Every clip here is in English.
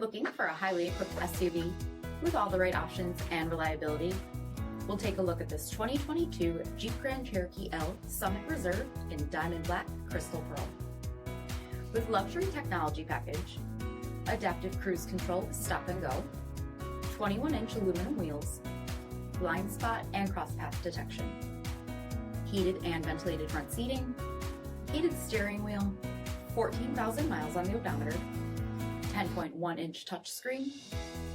Looking for a highly equipped SUV with all the right options and reliability? We'll take a look at this 2022 Jeep Grand Cherokee L Summit Reserve in Diamond Black Crystal Pearl. With luxury technology package, adaptive cruise control with stop and go, 21-inch aluminum wheels, blind spot and cross path detection, heated and ventilated front seating, heated steering wheel, 14,000 miles on the odometer, 10.1-inch touchscreen,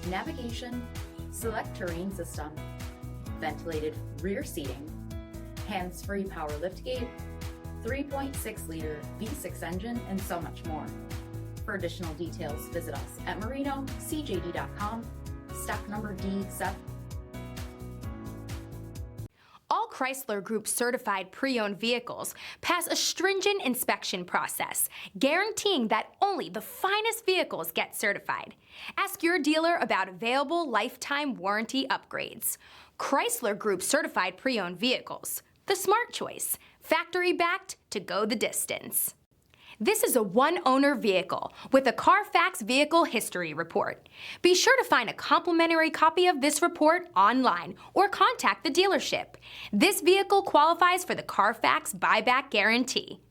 navigation, select terrain system, ventilated rear seating, hands-free power liftgate, 3.6-liter V6 engine, and so much more. For additional details, visit us at marinocjd.com, stock number D7. All Chrysler Group certified pre-owned vehicles pass a stringent inspection process, guaranteeing that only the finest vehicles get certified. Ask your dealer about available lifetime warranty upgrades. Chrysler Group certified pre-owned vehicles, the smart choice, factory backed to go the distance. This is a one-owner vehicle with a CARFAX vehicle history report. Be sure to find a complimentary copy of this report online or contact the dealership. This vehicle qualifies for the CARFAX buyback guarantee.